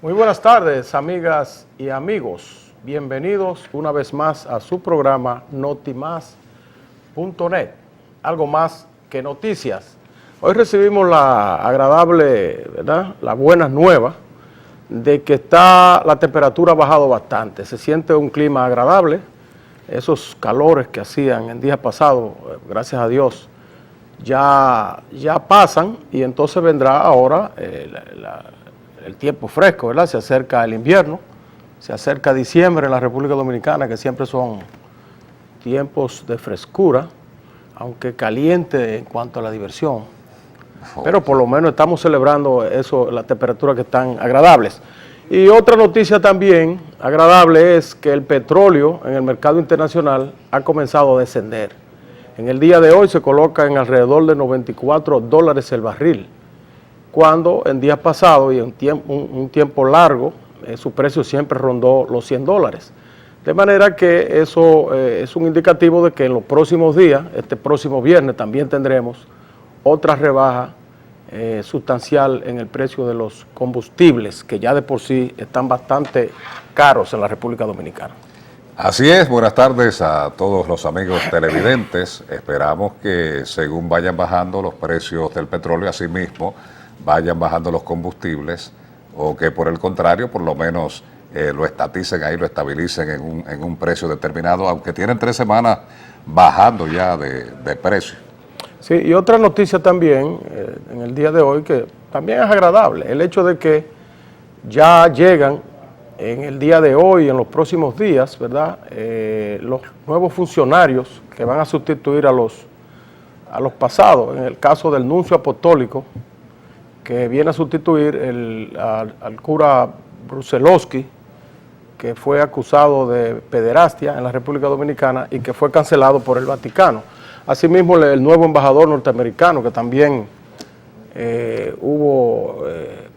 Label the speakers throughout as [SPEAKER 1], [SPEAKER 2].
[SPEAKER 1] Muy buenas tardes, amigas y amigos. Bienvenidos una vez más a su programa Notimás.net, algo más que noticias. Hoy recibimos la agradable, ¿verdad?, la buena nueva de que la temperatura ha bajado bastante. Se siente un clima agradable. Esos calores que hacían en días pasados, gracias a Dios, ya pasan, y entonces vendrá ahora el tiempo fresco, ¿verdad? Se acerca el invierno, se acerca diciembre en la República Dominicana, que siempre son tiempos de frescura, aunque caliente en cuanto a la diversión. Pero por lo menos estamos celebrando eso, las temperaturas que están agradables. Y otra noticia también agradable es que el petróleo en el mercado internacional ha comenzado a descender. En el día de hoy se coloca en alrededor de $94 el barril, cuando en días pasados y en un tiempo largo su precio siempre rondó los $100. De manera que eso es un indicativo de que en los próximos días, este próximo viernes, también tendremos otra rebaja sustancial en el precio de los combustibles, que ya de por sí están bastante caros en la República Dominicana.
[SPEAKER 2] Así es, buenas tardes a todos los amigos televidentes. Esperamos que según vayan bajando los precios del petróleo, así mismo vayan bajando los combustibles, o que por el contrario, por lo menos lo estaticen ahí, lo estabilicen en un precio determinado, aunque tienen 3 semanas bajando ya de precio.
[SPEAKER 1] Sí, y otra noticia también en el día de hoy que también es agradable, el hecho de que ya llegan en el día de hoy, en los próximos días, ¿verdad?, los nuevos funcionarios que van a sustituir a los pasados. En el caso del nuncio apostólico, que viene a sustituir al cura Bruselowski, que fue acusado de pederastia en la República Dominicana y que fue cancelado por el Vaticano. Asimismo, el nuevo embajador norteamericano, que también hubo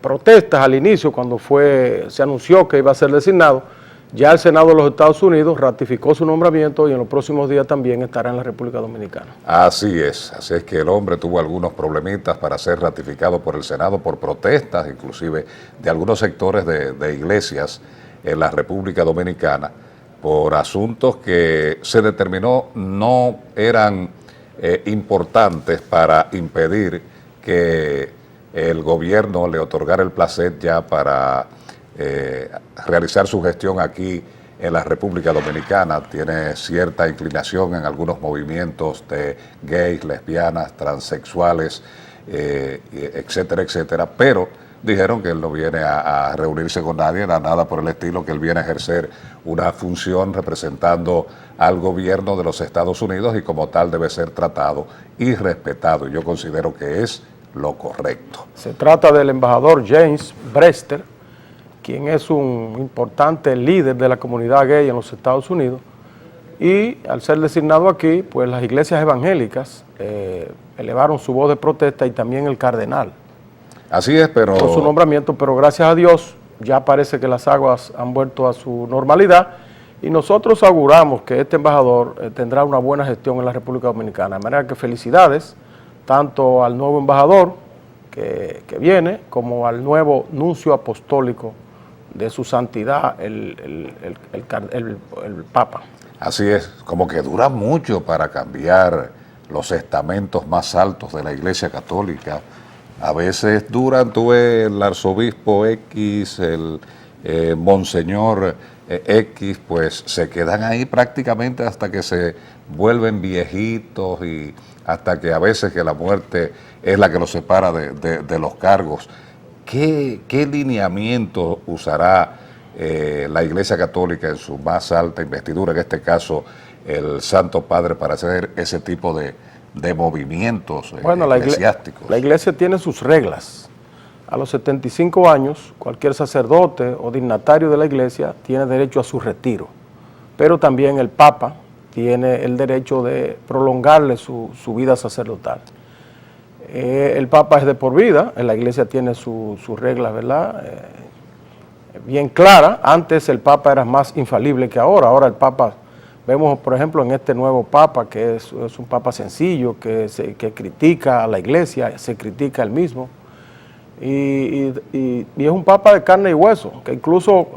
[SPEAKER 1] protestas al inicio cuando se anunció que iba a ser designado. Ya el Senado de los Estados Unidos ratificó su nombramiento y en los próximos días también estará en la República Dominicana. Así
[SPEAKER 2] es que el hombre tuvo algunos problemitas para ser ratificado por el Senado por protestas, inclusive de algunos sectores de iglesias en la República Dominicana, por asuntos que se determinó no eran importantes para impedir que el gobierno le otorgara el placer ya para realizar su gestión aquí en la República Dominicana. Tiene cierta inclinación en algunos movimientos de gays, lesbianas, transexuales, etcétera, etcétera, pero dijeron que él no viene a reunirse con nadie, nada por el estilo, que él viene a ejercer una función representando al gobierno de los Estados Unidos y como tal debe ser tratado y respetado. Yo considero que es lo correcto.
[SPEAKER 1] Se trata del embajador James Brewster, quien es un importante líder de la comunidad gay en los Estados Unidos, y al ser designado aquí, pues las iglesias evangélicas elevaron su voz de protesta, y también el cardenal.
[SPEAKER 2] Así es, pero...
[SPEAKER 1] Por su nombramiento, pero gracias a Dios ya parece que las aguas han vuelto a su normalidad, y nosotros auguramos que este embajador tendrá una buena gestión en la República Dominicana. De manera que felicidades tanto al nuevo embajador que viene, como al nuevo nuncio apostólico de su santidad, el Papa.
[SPEAKER 2] Así es, como que dura mucho para cambiar los estamentos más altos de la Iglesia Católica. A veces duran, tuve el arzobispo X, el monseñor X, pues se quedan ahí prácticamente hasta que se vuelven viejitos, y hasta que a veces que la muerte es la que los separa de los cargos. ¿Qué lineamiento usará la Iglesia Católica en su más alta investidura, en este caso el Santo Padre, para hacer ese tipo de movimientos eclesiásticos?
[SPEAKER 1] La Iglesia tiene sus reglas. A los 75 años, cualquier sacerdote o dignatario de la Iglesia tiene derecho a su retiro, pero también el Papa tiene el derecho de prolongarle su vida sacerdotal. El Papa es de por vida, la Iglesia tiene sus reglas, ¿verdad?, bien claras. Antes el Papa era más infalible que ahora. Ahora el Papa, vemos por ejemplo en este nuevo Papa, que es un Papa sencillo, que critica a la Iglesia, se critica a él mismo. y es un papa de carne y hueso, que incluso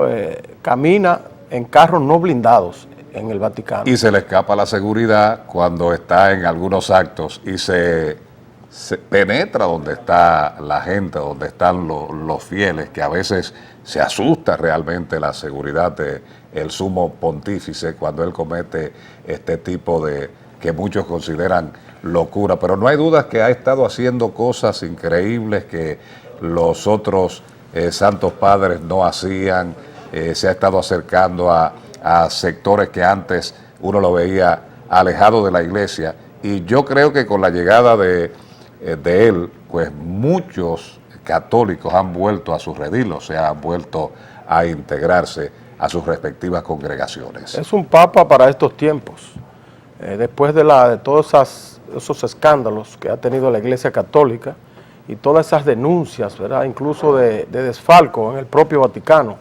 [SPEAKER 1] camina en carros no blindados en el Vaticano.
[SPEAKER 2] Y se le escapa la seguridad cuando está en algunos actos y se penetra donde está la gente, donde están los fieles, que a veces se asusta realmente la seguridad del sumo pontífice cuando él comete este tipo de, que muchos consideran locura, pero no hay dudas que ha estado haciendo cosas increíbles que los otros santos padres no hacían. Se ha estado acercando a sectores que antes uno lo veía alejado de la iglesia, y yo creo que con la llegada de él, pues muchos católicos han vuelto a sus redilos, se han vuelto a integrarse a sus respectivas congregaciones.
[SPEAKER 1] Es un papa para estos tiempos. Después de todos esos escándalos que ha tenido la Iglesia Católica y todas esas denuncias, ¿verdad?, incluso de desfalco en el propio Vaticano.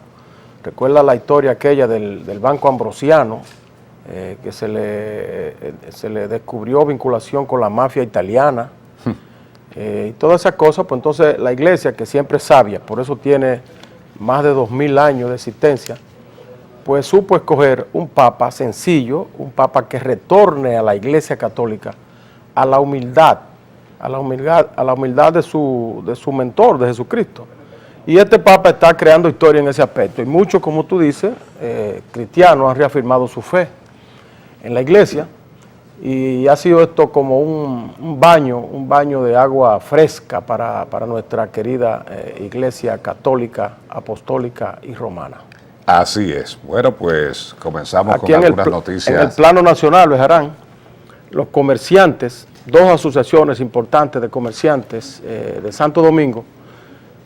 [SPEAKER 1] Recuerda la historia aquella del Banco Ambrosiano, que se le descubrió vinculación con la mafia italiana, y todas esas cosas. Pues entonces la Iglesia, que siempre es sabia, por eso tiene más de 2000 años de existencia, pues supo escoger un papa sencillo, un papa que retorne a la Iglesia Católica a la humildad de su mentor, de Jesucristo. Y este papa está creando historia en ese aspecto. Y muchos, como tú dices, cristianos han reafirmado su fe en la iglesia. Y ha sido esto como un baño de agua fresca para nuestra querida Iglesia Católica, Apostólica y Romana.
[SPEAKER 2] Así es. Bueno, pues comenzamos
[SPEAKER 1] Aquí
[SPEAKER 2] con algunas noticias.
[SPEAKER 1] En el plano nacional, Bejarán, los comerciantes, dos asociaciones importantes de comerciantes de Santo Domingo,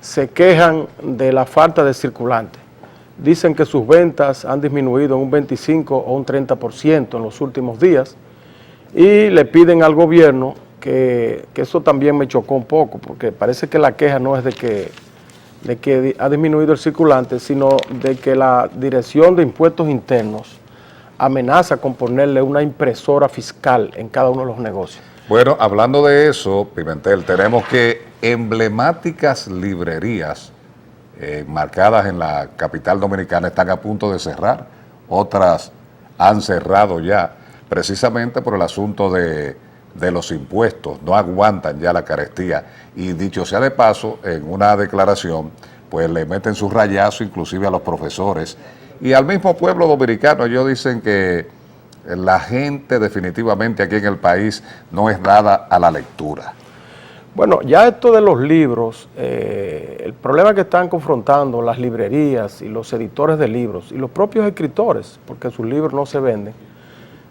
[SPEAKER 1] se quejan de la falta de circulante. Dicen que sus ventas han disminuido en un 25 o un 30% en los últimos días, y le piden al gobierno que eso también me chocó un poco, porque parece que la queja no es de que ha disminuido el circulante, sino de que la Dirección de Impuestos Internos amenaza con ponerle una impresora fiscal en cada uno de los negocios.
[SPEAKER 2] Bueno, hablando de eso, Pimentel, tenemos que emblemáticas librerías marcadas en la capital dominicana están a punto de cerrar, otras han cerrado ya, precisamente por el asunto de los impuestos, no aguantan ya la carestía, y dicho sea de paso, en una declaración, pues le meten su rayazo inclusive a los profesores y al mismo pueblo dominicano. Ellos dicen que la gente definitivamente aquí en el país no es dada a la lectura.
[SPEAKER 1] Bueno, ya esto de los libros, el problema que están confrontando las librerías y los editores de libros y los propios escritores, porque sus libros no se venden,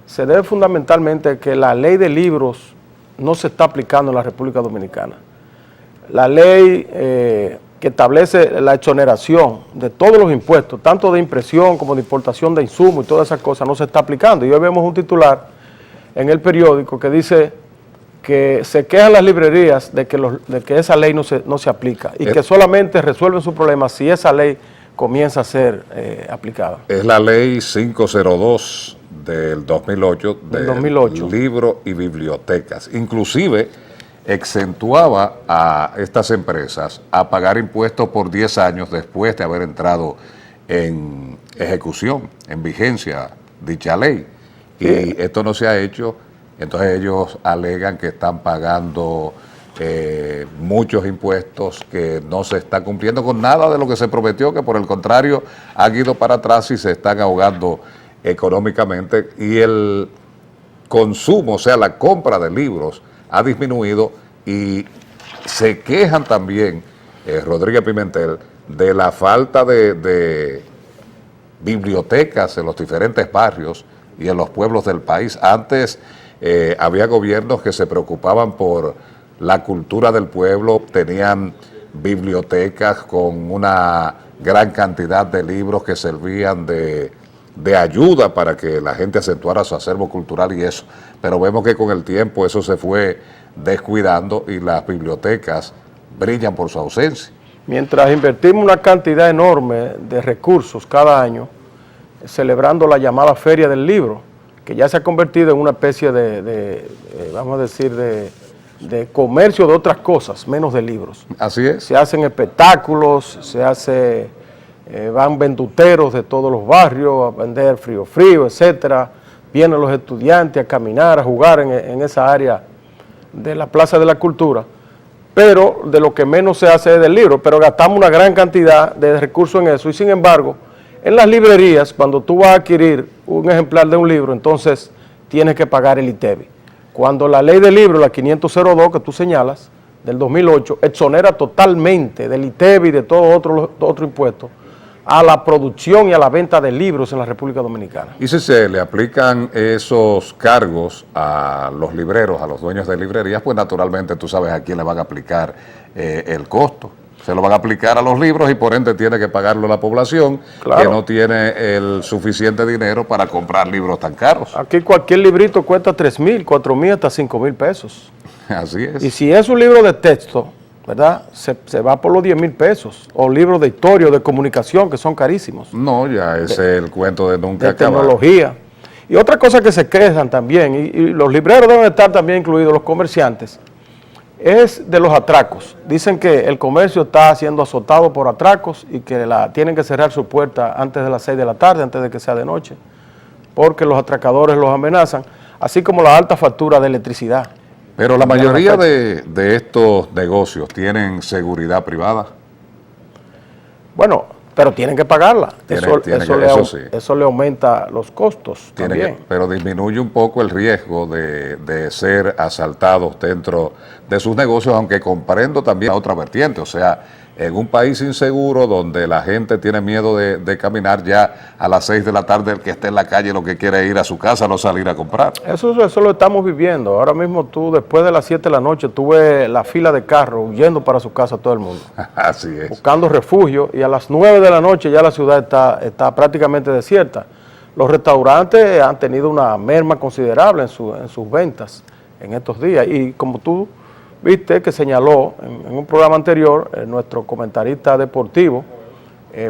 [SPEAKER 1] se debe fundamentalmente a que la ley de libros no se está aplicando en la República Dominicana. La ley que establece la exoneración de todos los impuestos, tanto de impresión como de importación de insumos y todas esas cosas, no se está aplicando. Y hoy vemos un titular en el periódico que dice que se quejan las librerías de que esa ley no se aplica y que solamente resuelven su problema si esa ley comienza a ser aplicada.
[SPEAKER 2] Es la ley 502 del 2008 de libros y bibliotecas. Inclusive exentuaba a estas empresas a pagar impuestos por 10 años después de haber entrado en ejecución, en vigencia dicha ley. Y esto no se ha hecho, entonces ellos alegan que están pagando muchos impuestos, que no se está cumpliendo con nada de lo que se prometió, que por el contrario han ido para atrás y se están ahogando económicamente, y el consumo, o sea, la compra de libros ha disminuido, y se quejan también, Rodríguez Pimentel, de la falta de bibliotecas en los diferentes barrios y en los pueblos del país. Antes había gobiernos que se preocupaban por la cultura del pueblo, tenían bibliotecas con una gran cantidad de libros que servían de ayuda para que la gente acentuara su acervo cultural y eso, pero vemos que con el tiempo eso se fue descuidando y las bibliotecas brillan por su ausencia.
[SPEAKER 1] Mientras invertimos una cantidad enorme de recursos cada año celebrando la llamada Feria del Libro, que ya se ha convertido en una especie vamos a decir, de comercio de otras cosas, menos de libros.
[SPEAKER 2] Así es.
[SPEAKER 1] Se hacen espectáculos, van venduteros de todos los barrios a vender frío, etcétera. Vienen los estudiantes a caminar, a jugar en esa área de la Plaza de la Cultura, pero de lo que menos se hace es del libro, pero gastamos una gran cantidad de recursos en eso, y sin embargo, en las librerías, cuando tú vas a adquirir un ejemplar de un libro, entonces tienes que pagar el ITEVI. Cuando la ley del libro, la 502 que tú señalas, del 2008, exonera totalmente del ITEVI y de todo otro impuesto a la producción y a la venta de libros en la República Dominicana.
[SPEAKER 2] Y si se le aplican esos cargos a los libreros, a los dueños de librerías, pues naturalmente tú sabes a quién le van a aplicar el costo. Se lo van a aplicar a los libros y por ende tiene que pagarlo la población, claro, que no tiene el suficiente dinero para comprar libros tan caros.
[SPEAKER 1] Aquí cualquier librito cuesta 3,000, 4,000 hasta 5,000 pesos.
[SPEAKER 2] Así es.
[SPEAKER 1] Y si es un libro de texto, ¿verdad? Se va por los 10,000 pesos, o libros de historia o de comunicación que son carísimos.
[SPEAKER 2] No, ya ese es el cuento de nunca
[SPEAKER 1] acabar.
[SPEAKER 2] De
[SPEAKER 1] tecnología. Y otra cosa que se quejan también, y los libreros deben estar también incluidos, los comerciantes, es de los atracos. Dicen que el comercio está siendo azotado por atracos y que tienen que cerrar su puerta antes de las 6 de la tarde, antes de que sea de noche, porque los atracadores los amenazan, así como la alta factura de electricidad.
[SPEAKER 2] Pero la mayoría de estos negocios tienen seguridad privada.
[SPEAKER 1] Bueno, pero tienen que pagarla. Eso le aumenta los costos también.
[SPEAKER 2] Pero disminuye un poco el riesgo de ser asaltados dentro de sus negocios, aunque comprendo también la otra vertiente. O sea, en un país inseguro donde la gente tiene miedo de caminar, ya a las 6 de la tarde el que esté en la calle lo que quiere es ir a su casa, no salir a comprar.
[SPEAKER 1] Eso lo estamos viviendo. Ahora mismo tú, después de las 7 de la noche, tú ves la fila de carros huyendo para su casa todo el mundo.
[SPEAKER 2] Así es.
[SPEAKER 1] Buscando refugio, y a las 9 de la noche ya la ciudad está prácticamente desierta. Los restaurantes han tenido una merma considerable en sus ventas en estos días, y como tú viste que señaló en un programa anterior, nuestro comentarista deportivo,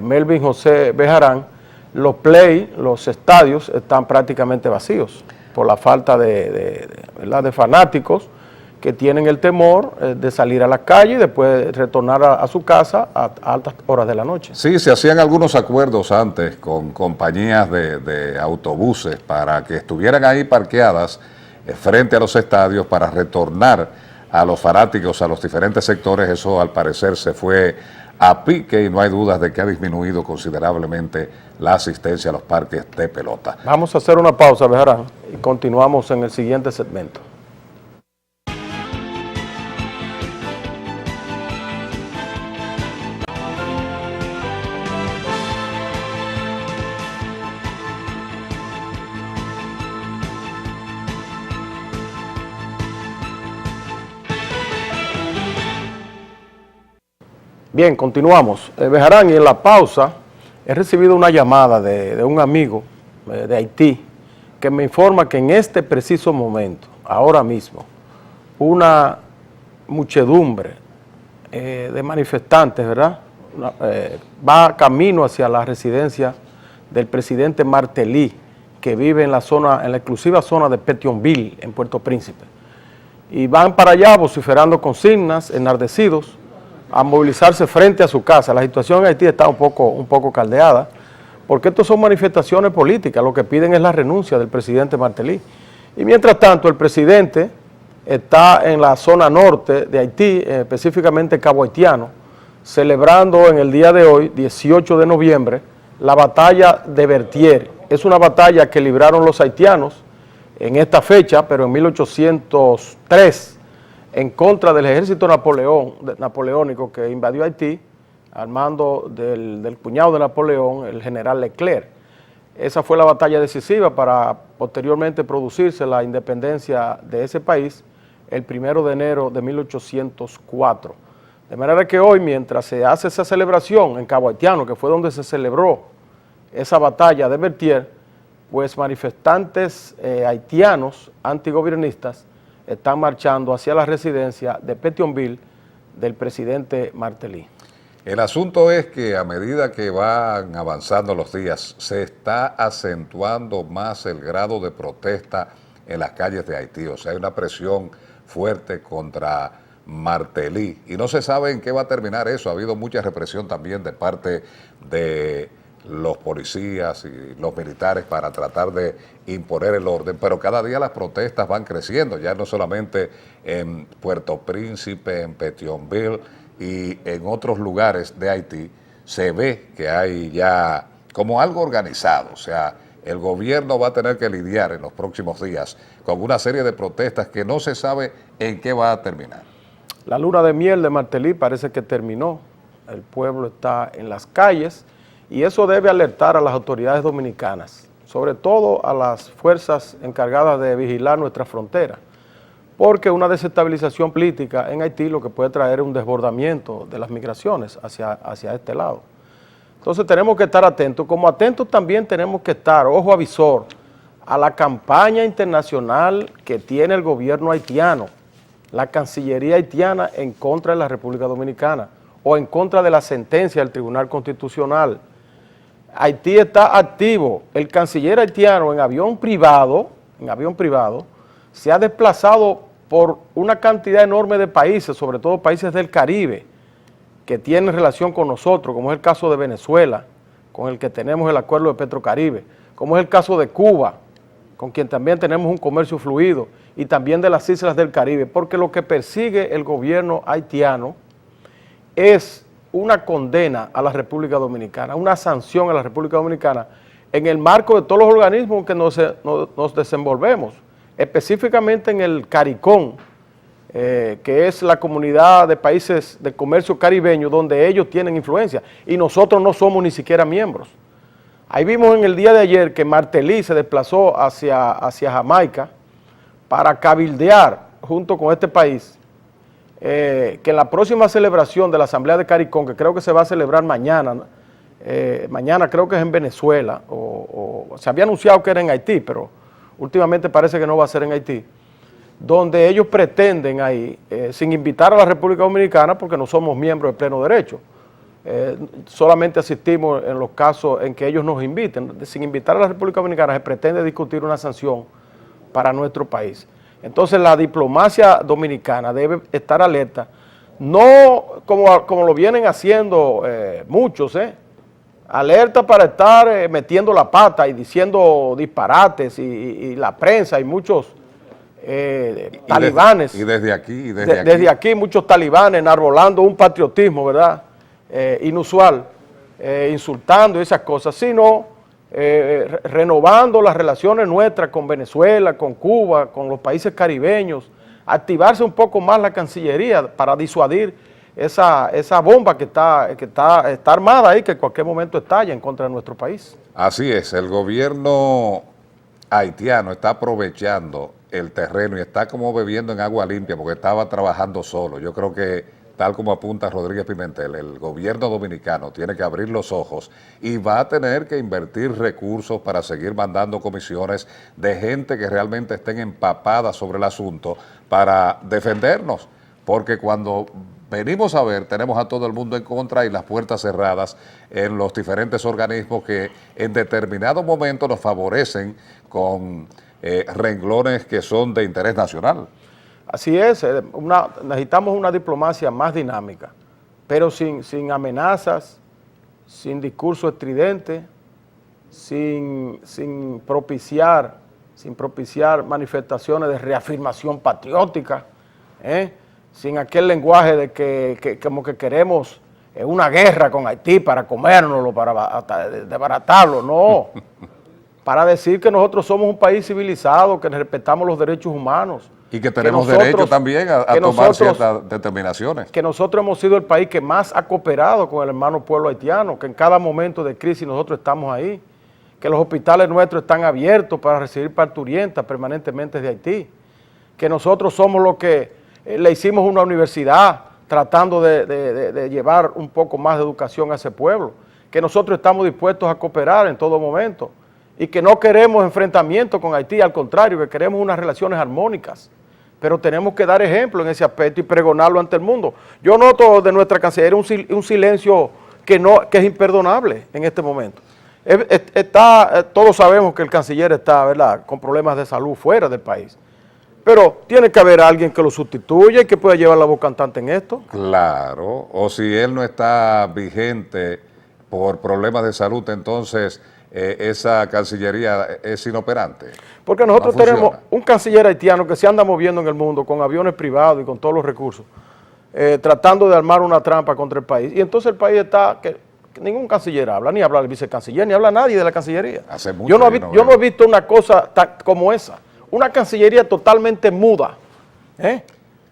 [SPEAKER 1] Melvin José Bejarán, los estadios están prácticamente vacíos por la falta de fanáticos que tienen el temor de salir a la calle y después retornar a su casa a altas horas de la noche.
[SPEAKER 2] Sí, se hacían algunos acuerdos antes con compañías de autobuses para que estuvieran ahí parqueadas frente a los estadios para retornar a los fanáticos, a los diferentes sectores. Eso al parecer se fue a pique y no hay dudas de que ha disminuido considerablemente la asistencia a los parques de pelota.
[SPEAKER 1] Vamos a hacer una pausa, Bejarán, y continuamos en el siguiente segmento. Bien, continuamos. Bejarán, y en la pausa he recibido una llamada de un amigo de Haití que me informa que en este preciso momento, ahora mismo, una muchedumbre de manifestantes, ¿verdad?, va camino hacia la residencia del presidente Martelly, que vive en la exclusiva zona de Petionville, en Puerto Príncipe. Y van para allá vociferando consignas, enardecidos, a movilizarse frente a su casa. La situación en Haití está un poco caldeada, porque estos son manifestaciones políticas. Lo que piden es la renuncia del presidente Martelly. Y mientras tanto, el presidente está en la zona norte de Haití, específicamente Cabo Haitiano, celebrando en el día de hoy, 18 de noviembre, la batalla de Berthier. Es una batalla que libraron los haitianos en esta fecha, pero en 1803, en contra del ejército napoleónico que invadió Haití, al mando del cuñado de Napoleón, el general Leclerc. Esa fue la batalla decisiva para posteriormente producirse la independencia de ese país el 1 de enero de 1804. De manera que hoy, mientras se hace esa celebración en Cabo Haitiano, que fue donde se celebró esa batalla de Berthier, pues manifestantes haitianos antigobernistas están marchando hacia la residencia de Petionville del presidente Martelly.
[SPEAKER 2] El asunto es que a medida que van avanzando los días, se está acentuando más el grado de protesta en las calles de Haití. O sea, hay una presión fuerte contra Martelly. Y no se sabe en qué va a terminar eso. Ha habido mucha represión también de parte de los policías y los militares para tratar de imponer el orden, pero cada día las protestas van creciendo, ya no solamente en Puerto Príncipe, en Petionville y en otros lugares de Haití, se ve que hay ya como algo organizado, o sea, el gobierno va a tener que lidiar en los próximos días con una serie de protestas que no se sabe en qué va a terminar.
[SPEAKER 1] La luna de miel de Martelly parece que terminó, el pueblo está en las calles, y eso debe alertar a las autoridades dominicanas, sobre todo a las fuerzas encargadas de vigilar nuestra frontera, porque una desestabilización política en Haití lo que puede traer es un desbordamiento de las migraciones hacia este lado. Entonces tenemos que estar atentos, como atentos también tenemos que estar, ojo avisor, a la campaña internacional que tiene el gobierno haitiano, la Cancillería haitiana en contra de la República Dominicana o en contra de la sentencia del Tribunal Constitucional. Haití está activo, el canciller haitiano en avión privado, se ha desplazado por una cantidad enorme de países, sobre todo países del Caribe, que tienen relación con nosotros, como es el caso de Venezuela, con el que tenemos el acuerdo de Petrocaribe, como es el caso de Cuba, con quien también tenemos un comercio fluido, y también de las islas del Caribe, porque lo que persigue el gobierno haitiano es una condena a la República Dominicana, una sanción a la República Dominicana en el marco de todos los organismos en que nos desenvolvemos, específicamente en el CARICOM, que es la comunidad de países de comercio caribeño donde ellos tienen influencia y nosotros no somos ni siquiera miembros. Ahí vimos en el día de ayer que Martelly se desplazó hacia Jamaica para cabildear junto con este país que en la próxima celebración de la Asamblea de CARICOM, que creo que se va a celebrar mañana, ¿no? Mañana creo que es en Venezuela, o se había anunciado que era en Haití, pero últimamente parece que no va a ser en Haití, donde ellos pretenden ahí, sin invitar a la República Dominicana, porque no somos miembros de pleno derecho, solamente asistimos en los casos en que ellos nos inviten, sin invitar a la República Dominicana se pretende discutir una sanción para nuestro país. Entonces la diplomacia dominicana debe estar alerta, no como lo vienen haciendo muchos, alerta para estar metiendo la pata y diciendo disparates y la prensa y muchos talibanes. Desde aquí muchos talibanes enarbolando un patriotismo, ¿verdad? Inusual, insultando y esas cosas, sino renovando las relaciones nuestras con Venezuela, con Cuba, con los países caribeños, activarse un poco más la Cancillería para disuadir esa bomba que está armada ahí, que en cualquier momento estalla en contra de nuestro país.
[SPEAKER 2] Así es, el gobierno haitiano está aprovechando el terreno y está como bebiendo en agua limpia porque estaba trabajando solo. Yo creo que, tal como apunta Rodríguez Pimentel, el gobierno dominicano tiene que abrir los ojos y va a tener que invertir recursos para seguir mandando comisiones de gente que realmente estén empapadas sobre el asunto para defendernos, porque cuando venimos a ver, tenemos a todo el mundo en contra y las puertas cerradas en los diferentes organismos que en determinado momento nos favorecen con renglones que son de interés nacional.
[SPEAKER 1] Así es, necesitamos una diplomacia más dinámica, pero sin amenazas, sin discurso estridente, sin propiciar manifestaciones de reafirmación patriótica, sin aquel lenguaje de que como que queremos una guerra con Haití para comérnoslo, para desbaratarlo, no, para decir que nosotros somos un país civilizado, que respetamos los derechos humanos,
[SPEAKER 2] y que tenemos derecho también a tomar ciertas determinaciones.
[SPEAKER 1] Que nosotros hemos sido el país que más ha cooperado con el hermano pueblo haitiano, que en cada momento de crisis nosotros estamos ahí, que los hospitales nuestros están abiertos para recibir parturientas permanentemente de Haití, que nosotros somos los que le hicimos una universidad tratando de llevar un poco más de educación a ese pueblo, que nosotros estamos dispuestos a cooperar en todo momento y que no queremos enfrentamiento con Haití, al contrario, que queremos unas relaciones armónicas. Pero tenemos que dar ejemplo en ese aspecto y pregonarlo ante el mundo. Yo noto de nuestra Cancillería un silencio que es imperdonable en este momento. Todos sabemos que el canciller está, ¿verdad?, con problemas de salud fuera del país, Pero tiene que haber alguien que lo sustituya y que pueda llevar la voz cantante en esto.
[SPEAKER 2] Claro, o si él no está vigente por problemas de salud, entonces esa Cancillería es inoperante.
[SPEAKER 1] Porque nosotros
[SPEAKER 2] No funciona.
[SPEAKER 1] tenemos un canciller haitiano que se anda moviendo en el mundo con aviones privados y con todos los recursos, tratando de armar una trampa contra el país. Y entonces el país está, que ningún canciller habla, ni habla el vicecanciller, ni habla nadie de la Cancillería.
[SPEAKER 2] Hace mucho
[SPEAKER 1] yo no
[SPEAKER 2] que no
[SPEAKER 1] he
[SPEAKER 2] veo.
[SPEAKER 1] visto una cosa como esa, una Cancillería totalmente muda.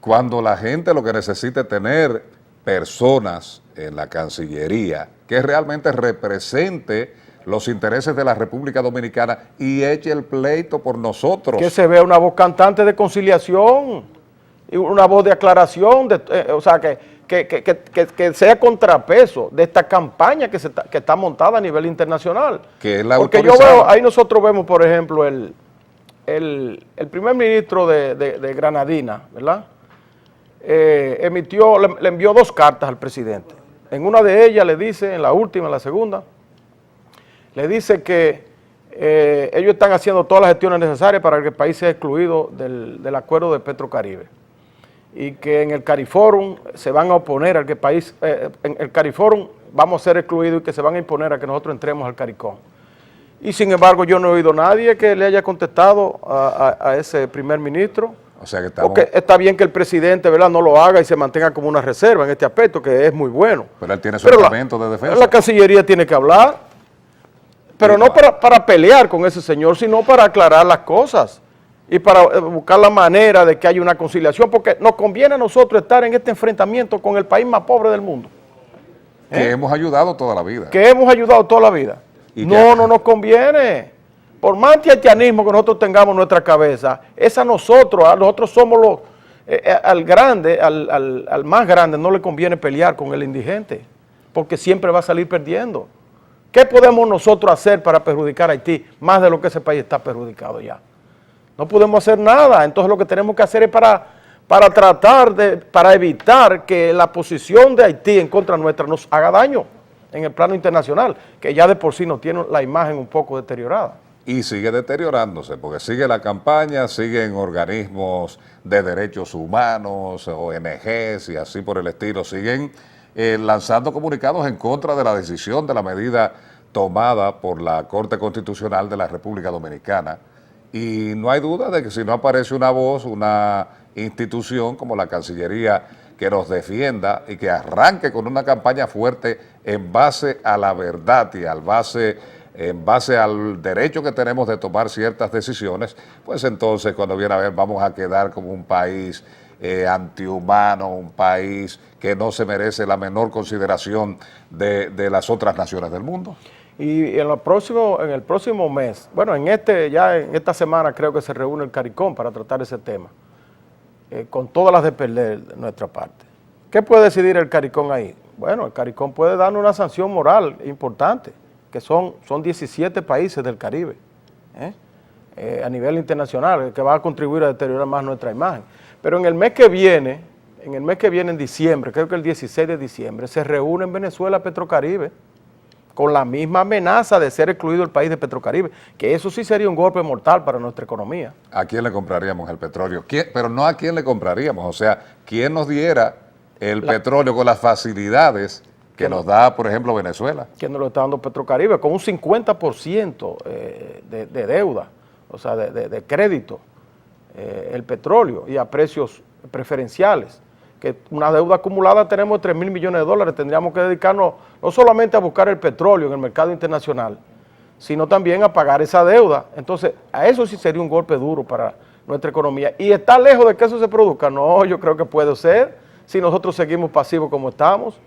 [SPEAKER 2] Cuando la gente lo que necesita es tener personas en la Cancillería que realmente represente los intereses de la República Dominicana y eche el pleito por nosotros.
[SPEAKER 1] Que se vea una voz cantante de conciliación, y una voz de aclaración, o sea, que sea contrapeso de esta campaña que está montada a nivel internacional.
[SPEAKER 2] Que es la
[SPEAKER 1] Porque yo
[SPEAKER 2] autorizada.
[SPEAKER 1] veo, ahí nosotros vemos, por ejemplo, el primer ministro de Granadina, ¿verdad? Le envió 2 cartas al presidente. En una de ellas le dice, en la última, en la segunda, le dice que ellos están haciendo todas las gestiones necesarias para que el país sea excluido del acuerdo de Petrocaribe y que en el CARIFORUM se van a oponer a que el país, en el CARIFORUM vamos a ser excluidos y que se van a imponer a que nosotros entremos al CARICOM. Y sin embargo yo no he oído a nadie que le haya contestado a ese primer ministro.
[SPEAKER 2] O sea que estamos,
[SPEAKER 1] Porque está bien que el presidente, ¿verdad?, no lo haga y se mantenga como una reserva en este aspecto, que es muy bueno.
[SPEAKER 2] pero él tiene su
[SPEAKER 1] Pero
[SPEAKER 2] argumento de defensa.
[SPEAKER 1] la Cancillería tiene que hablar, pero no para pelear con ese señor, sino para aclarar las cosas y para buscar la manera de que haya una conciliación, porque nos conviene a nosotros estar en este enfrentamiento con el país más pobre del mundo,
[SPEAKER 2] que hemos ayudado toda la vida.
[SPEAKER 1] que hemos ayudado toda la vida.
[SPEAKER 2] Y
[SPEAKER 1] No nos conviene. Por más antihaitianismo que nosotros tengamos en nuestra cabeza, es a nosotros somos los, al más grande no le conviene pelear con el indigente, porque siempre va a salir perdiendo. ¿Qué podemos nosotros hacer para perjudicar a Haití más de lo que ese país está perjudicado ya? No podemos hacer nada. Entonces lo que tenemos que hacer es para evitar que la posición de Haití en contra nuestra nos haga daño en el plano internacional, que ya de por sí nos tiene la imagen un poco deteriorada.
[SPEAKER 2] Y sigue deteriorándose, porque sigue la campaña, siguen organismos de derechos humanos, ONGs y así por el estilo, siguen lanzando comunicados en contra de la decisión de la medida tomada por la Corte Constitucional de la República Dominicana. Y no hay duda de que si no aparece una voz, una institución como la Cancillería que nos defienda y que arranque con una campaña fuerte en base a la verdad y en base al derecho que tenemos de tomar ciertas decisiones, pues entonces cuando viene a ver vamos a quedar como un país antihumano, un país que no se merece la menor consideración de las otras naciones del mundo.
[SPEAKER 1] Y en el próximo mes, bueno, en esta semana creo que se reúne el CARICOM para tratar ese tema, con todas las de perder de nuestra parte. ¿Qué puede decidir el CARICOM ahí? Bueno, el CARICOM puede darnos una sanción moral importante, que son 17 países del Caribe, a nivel internacional, que va a contribuir a deteriorar más nuestra imagen. Pero en el mes que viene, en diciembre, creo que el 16 de diciembre, se reúne en Venezuela Petrocaribe, con la misma amenaza de ser excluido el país de Petrocaribe, que eso sí sería un golpe mortal para nuestra economía.
[SPEAKER 2] ¿A quién le compraríamos el petróleo? Pero no a quién le compraríamos, o sea, ¿quién nos diera el petróleo con las facilidades que nos da, por ejemplo, Venezuela?
[SPEAKER 1] Que nos lo está dando Petrocaribe, con un 50% de deuda, o sea, de crédito, el petróleo, y a precios preferenciales. Que una deuda acumulada tenemos de $3,000 millones, tendríamos que dedicarnos no solamente a buscar el petróleo en el mercado internacional, sino también a pagar esa deuda. Entonces, a eso sí sería un golpe duro para nuestra economía. ¿Y está lejos de que eso se produzca? No, yo creo que puede ser, si nosotros seguimos pasivos como estamos.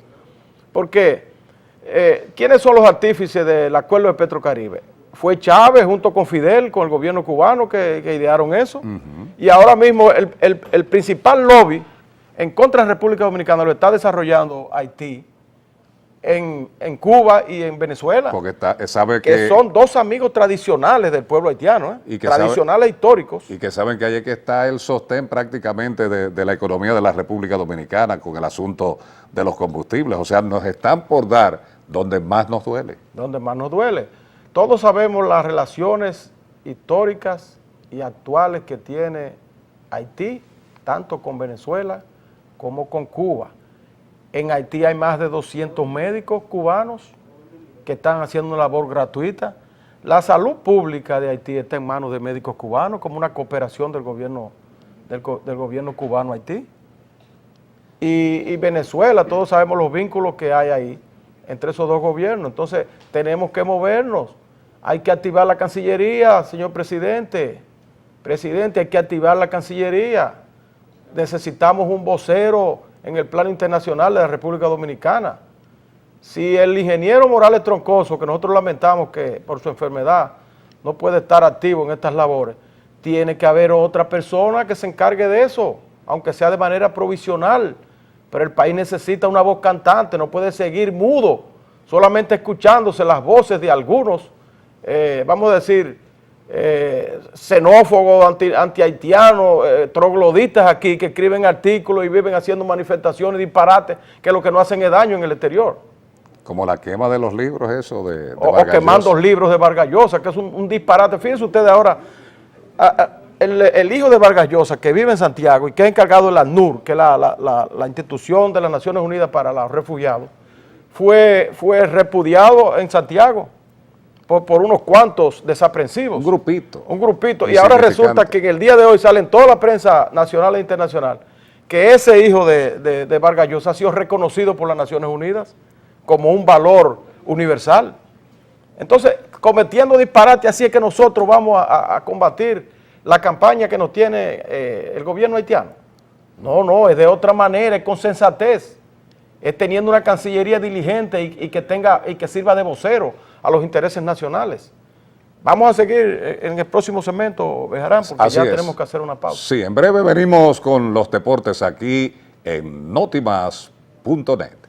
[SPEAKER 1] Porque, ¿quiénes son los artífices del acuerdo de Petrocaribe? Fue Chávez junto con Fidel, con el gobierno cubano que idearon eso. Y ahora mismo el principal lobby en contra de la República Dominicana lo está desarrollando Haití, en Cuba y en Venezuela.
[SPEAKER 2] Porque sabe
[SPEAKER 1] que son 2 amigos tradicionales del pueblo haitiano,
[SPEAKER 2] y que
[SPEAKER 1] tradicionales históricos.
[SPEAKER 2] Y que saben que ahí es que está el sostén prácticamente de la economía de la República Dominicana con el asunto de los combustibles. O sea, nos están por dar donde más nos duele.
[SPEAKER 1] Donde más nos duele. Todos sabemos las relaciones históricas y actuales que tiene Haití, tanto con Venezuela como con Cuba. En Haití hay más de 200 médicos cubanos que están haciendo una labor gratuita. La salud pública de Haití está en manos de médicos cubanos, como una cooperación del gobierno cubano a Haití. Y Venezuela, todos sabemos los vínculos que hay ahí entre esos dos gobiernos. Entonces, tenemos que movernos. Hay que activar la Cancillería, señor presidente. Presidente, hay que activar la Cancillería. Necesitamos un vocero en el plano internacional de la República Dominicana. Si el ingeniero Morales Troncoso, que nosotros lamentamos que por su enfermedad no puede estar activo en estas labores, tiene que haber otra persona que se encargue de eso, aunque sea de manera provisional. Pero el país necesita una voz cantante, no puede seguir mudo, solamente escuchándose las voces de algunos, vamos a decir, xenófobos, anti-haitianos, trogloditas aquí que escriben artículos y viven haciendo manifestaciones y disparates, que lo que no hacen es daño en el exterior.
[SPEAKER 2] Como la quema de los libros, eso de
[SPEAKER 1] o quemando libros de Vargas Llosa, que es un disparate. Fíjense ustedes ahora, el hijo de Vargas Llosa, que vive en Santiago y que es encargado de la ACNUR, que es la institución de las Naciones Unidas para los Refugiados, fue repudiado en Santiago por unos cuantos desaprensivos.
[SPEAKER 2] Un grupito.
[SPEAKER 1] Un grupito. Y ahora resulta que en el día de hoy sale en toda la prensa nacional e internacional que ese hijo de Vargas Llosa ha sido reconocido por las Naciones Unidas como un valor universal. Entonces, cometiendo disparate, así es que nosotros vamos a combatir la campaña que nos tiene el gobierno haitiano. No, es de otra manera, es con sensatez, es teniendo una Cancillería diligente y que sirva de vocero a los intereses nacionales. Vamos a seguir en el próximo segmento, Bejarán, porque
[SPEAKER 2] así
[SPEAKER 1] ya
[SPEAKER 2] es.
[SPEAKER 1] tenemos que hacer una pausa.
[SPEAKER 2] Sí, en breve venimos con los deportes aquí en notimas.net.